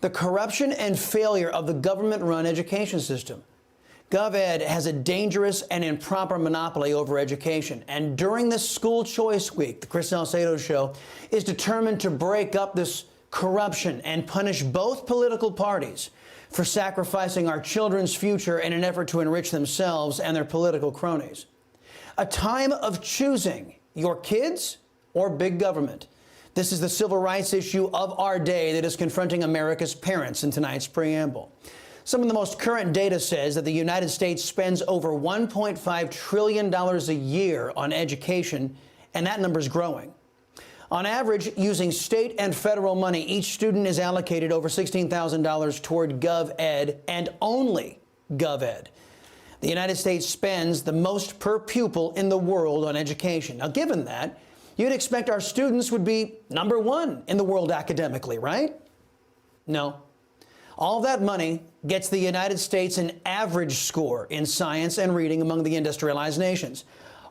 the corruption and failure of the government-run education system. GovEd has a dangerous and improper monopoly over education. And during this school choice week, the Chris Salcedo Show is determined to break up this corruption and punish both political parties for sacrificing our children's future in an effort to enrich themselves and their political cronies. A time of choosing your kids or big government. This is the civil rights issue of our day that is confronting America's parents in tonight's preamble. Some of the most current data says that the United States spends over $1.5 trillion a year on education, and that number is growing. On average, using state and federal money, each student is allocated over $16,000 toward GovEd and only GovEd. The United States spends the most per pupil in the world on education. Now, given that, you'd expect our students would be #1 in the world academically, right? No. All that money gets the United States an average score in science and reading among the industrialized nations.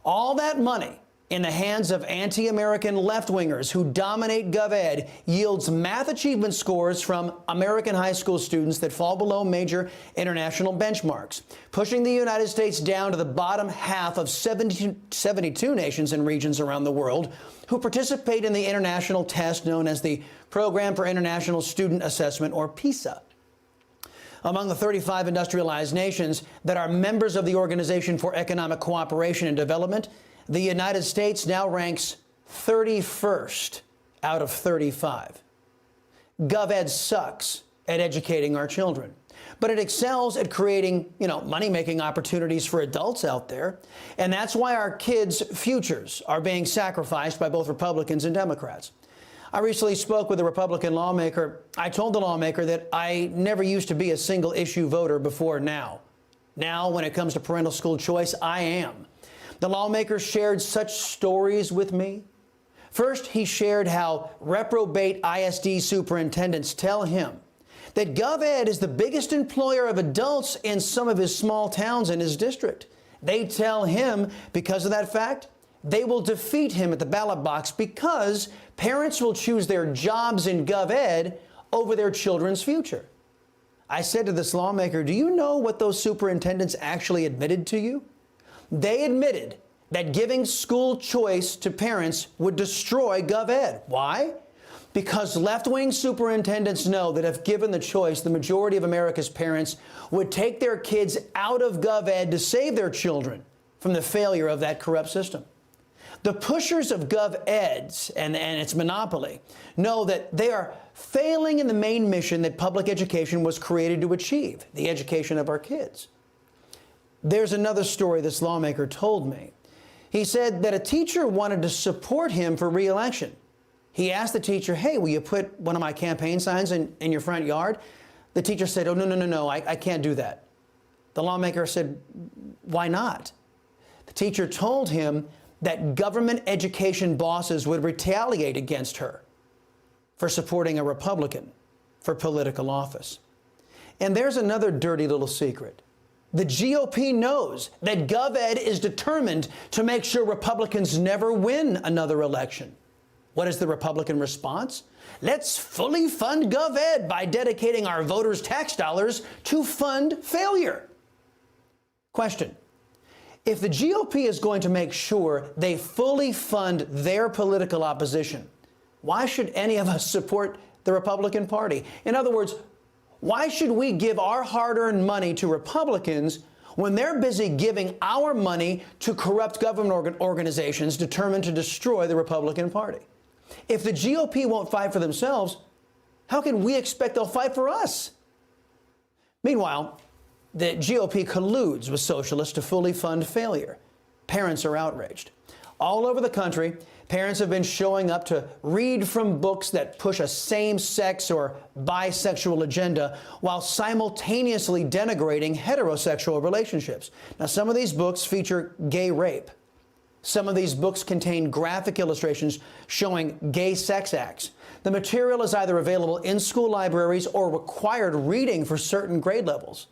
All that money in the hands of anti-American left-wingers who dominate GovEd yields math achievement scores from American high school students that fall below major international benchmarks, pushing the United States down to the bottom half of 72 nations and regions around the world who participate in the international test known as the Program for International Student Assessment, or PISA. Among the 35 industrialized nations that are members of the Organization for Economic Cooperation and Development, the United States now ranks 31st out of 35. GovEd sucks at educating our children, but it excels at creating, money-making opportunities for adults out there. And that's why our kids' futures are being sacrificed by both Republicans and Democrats. I recently spoke with a Republican lawmaker. I told the lawmaker that I never used to be a single-issue voter before now. Now, when it comes to parental school choice, I am. The lawmaker shared such stories with me. First, he shared how reprobate ISD superintendents tell him that GovEd is the biggest employer of adults in some of his small towns in his district. They tell him, because of that fact, they will defeat him at the ballot box because parents will choose their jobs in GovEd over their children's future. I said to this lawmaker, do you know what those superintendents actually admitted to you? They admitted that giving school choice to parents would destroy GovEd. Why? Because left-wing superintendents know that if given the choice, the majority of America's parents would take their kids out of GovEd to save their children from the failure of that corrupt system. The pushers of GovEd and its monopoly know that they are failing in the main mission that public education was created to achieve, the education of our kids. There's another story this lawmaker told me. He said that a teacher wanted to support him for re-election. He asked the teacher, hey, will you put one of my campaign signs in your front yard? The teacher said, oh, no, I can't do that. The lawmaker said, why not? The teacher told him that government education bosses would retaliate against her for supporting a Republican for political office. And there's another dirty little secret. The GOP knows that GovEd is determined to make sure Republicans never win another election. What is the Republican response? Let's fully fund GovEd by dedicating our voters' tax dollars to fund failure. Question. If the GOP is going to make sure they fully fund their political opposition, why should any of us support the Republican Party? In other words, why should we give our hard-earned money to Republicans when they're busy giving our money to corrupt government organizations determined to destroy the Republican Party? If the GOP won't fight for themselves, how can we expect they'll fight for us? Meanwhile, the GOP colludes with socialists to fully fund failure. Parents are outraged. All over the country, parents have been showing up to read from books that push a same-sex or bisexual agenda while simultaneously denigrating heterosexual relationships. Now, some of these books feature gay rape. Some of these books contain graphic illustrations showing gay sex acts. The material is either available in school libraries or required reading for certain grade levels.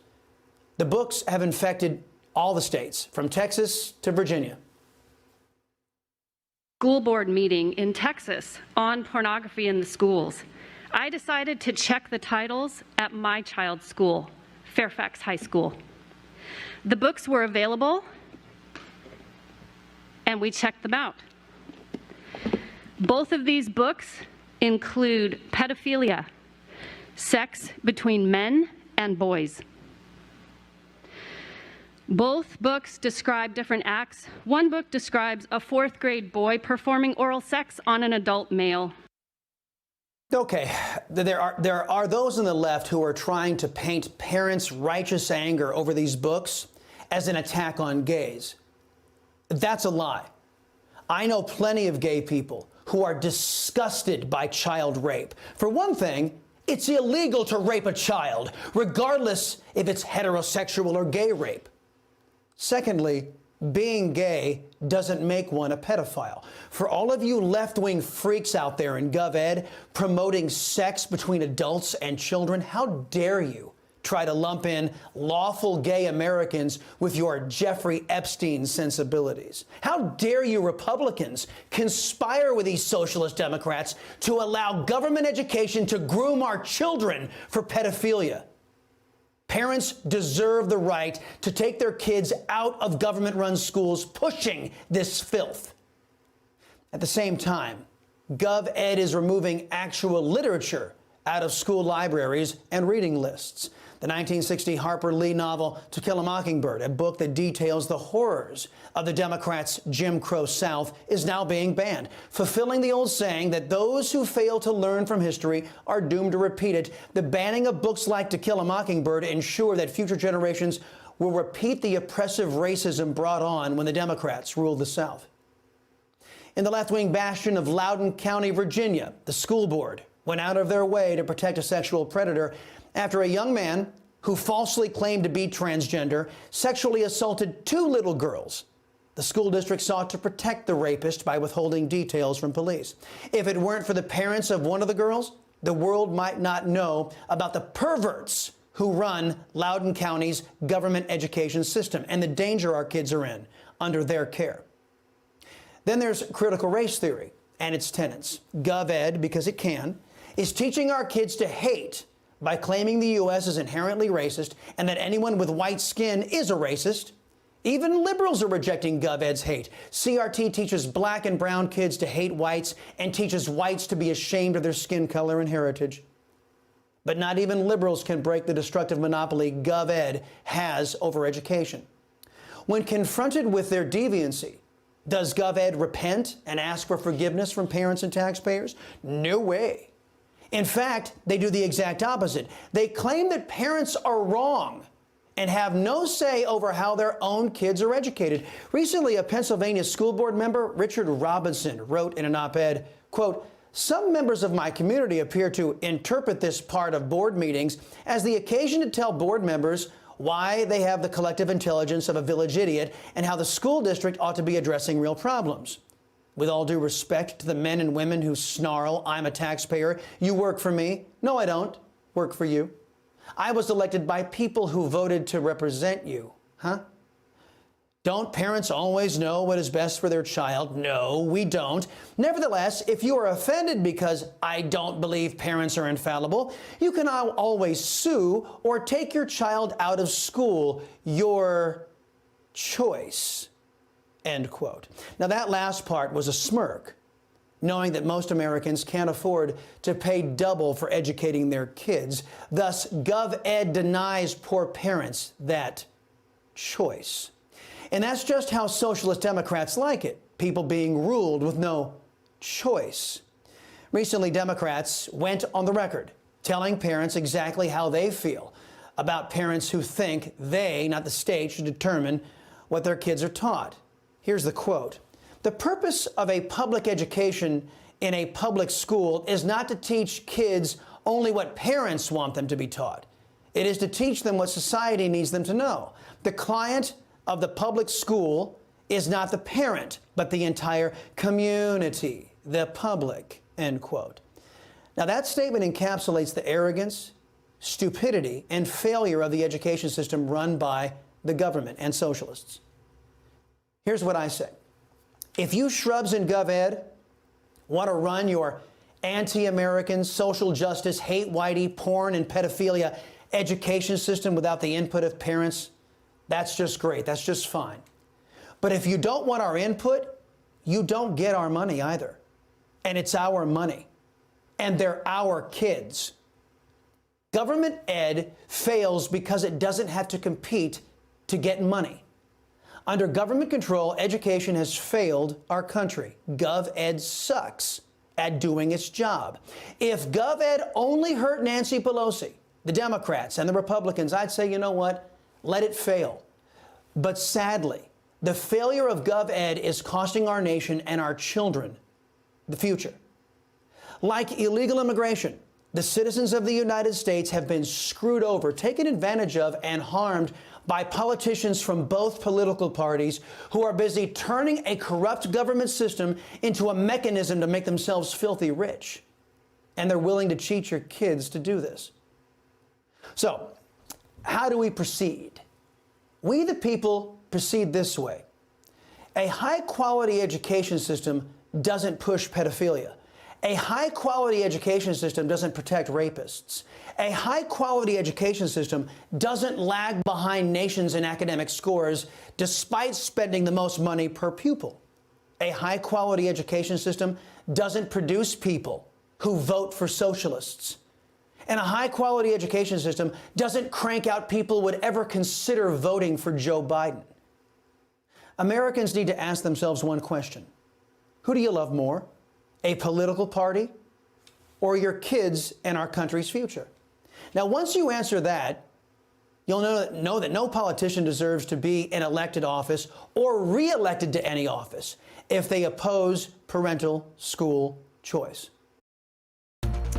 The books have infected all the states, from Texas to Virginia. School board meeting in Texas on pornography in the schools. I decided to check the titles at my child's school, Fairfax High School. The books were available, and we checked them out. Both of these books include pedophilia, sex between men and boys. Both books describe different acts. One book describes a 4th grade boy performing oral sex on an adult male. Okay, there are those on the left who are trying to paint parents' righteous anger over these books as an attack on gays. That's a lie. I know plenty of gay people who are disgusted by child rape. For one thing, it's illegal to rape a child, regardless if it's heterosexual or gay rape. Secondly, being gay doesn't make one a pedophile. For all of you left-wing freaks out there in GovEd promoting sex between adults and children, how dare you try to lump in lawful gay Americans with your Jeffrey Epstein sensibilities? How dare you Republicans conspire with these socialist Democrats to allow government education to groom our children for pedophilia? Parents deserve the right to take their kids out of government-run schools pushing this filth. At the same time, GovEd is removing actual literature out of school libraries and reading lists. The 1960 Harper Lee novel To Kill a Mockingbird, a book that details the horrors of the Democrats' Jim Crow South, is now being banned, fulfilling the old saying that those who fail to learn from history are doomed to repeat it. The banning of books like To Kill a Mockingbird ensure that future generations will repeat the oppressive racism brought on when the Democrats ruled the South. In the left-wing bastion of Loudoun County, Virginia, the school board went out of their way to protect a sexual predator after a young man who falsely claimed to be transgender sexually assaulted 2 little girls. The school district sought to protect the rapist by withholding details from police. If it weren't for the parents of one of the girls, the world might not know about the perverts who run Loudoun County's government education system and the danger our kids are in under their care. Then there's critical race theory and its tenets. GovEd, because it can, is teaching our kids to hate by claiming the U.S. is inherently racist and that anyone with white skin is a racist. Even liberals are rejecting GovEd's hate. CRT teaches black and brown kids to hate whites and teaches whites to be ashamed of their skin color and heritage. But not even liberals can break the destructive monopoly GovEd has over education. When confronted with their deviancy, does GovEd repent and ask for forgiveness from parents and taxpayers? No way. In fact, they do the exact opposite. They claim that parents are wrong and have no say over how their own kids are educated. Recently, a Pennsylvania school board member, Richard Robinson, wrote in an op-ed, quote, "Some members of my community appear to interpret this part of board meetings as the occasion to tell board members why they have the collective intelligence of a village idiot and how the school district ought to be addressing real problems. With all due respect to the men and women who snarl, 'I'm a taxpayer, you work for me.' No, I don't work for you. I was elected by people who voted to represent you, huh? Don't parents always know what is best for their child? No, we don't. Nevertheless, if you are offended because I don't believe parents are infallible, you can always sue or take your child out of school. Your choice." End quote. Now, that last part was a smirk, knowing that most Americans can't afford to pay double for educating their kids. Thus, GovEd denies poor parents that choice. And that's just how socialist Democrats like it, people being ruled with no choice. Recently, Democrats went on the record telling parents exactly how they feel about parents who think they, not the state, should determine what their kids are taught. Here's the quote. "The purpose of a public education in a public school is not to teach kids only what parents want them to be taught. It is to teach them what society needs them to know. The client of the public school is not the parent, but the entire community, the public," end quote. Now, that statement encapsulates the arrogance, stupidity, and failure of the education system run by the government and socialists. Here's what I say. If you shrubs in GovEd want to run your anti-American, social justice, hate whitey, porn, and pedophilia education system without the input of parents, that's just great. That's just fine. But if you don't want our input, you don't get our money either. And it's our money. And they're our kids. Government ed fails because it doesn't have to compete to get money. Under government control, education has failed our country. Gov ed sucks at doing its job. If Gov ed only hurt Nancy Pelosi, the Democrats, and the Republicans, I'd say, you know what? Let it fail. But sadly, the failure of Gov ed is costing our nation and our children the future. Like illegal immigration, the citizens of the United States have been screwed over, taken advantage of, and harmed by politicians from both political parties who are busy turning a corrupt government system into a mechanism to make themselves filthy rich. And they're willing to cheat your kids to do this. So, how do we proceed? We, the people, proceed this way. A high-quality education system doesn't push pedophilia. A high-quality education system doesn't protect rapists. A high-quality education system doesn't lag behind nations in academic scores despite spending the most money per pupil. A high-quality education system doesn't produce people who vote for socialists. And a high-quality education system doesn't crank out people who would ever consider voting for Joe Biden. Americans need to ask themselves one question. Who do you love more? A political party or your kids and our country's future? Now, once you answer that, you'll know that no politician deserves to be in elected office or re-elected to any office if they oppose parental school choice.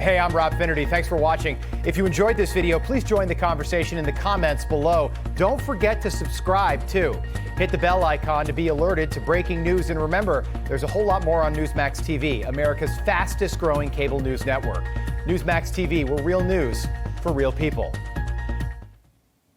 Hey, I'm Rob Finnerty. Thanks for watching. If you enjoyed this video, please join the conversation in the comments below. Don't forget to subscribe, too. Hit the bell icon to be alerted to breaking news. And remember, there's a whole lot more on Newsmax TV, America's fastest growing cable news network. Newsmax TV, we're real news for real people.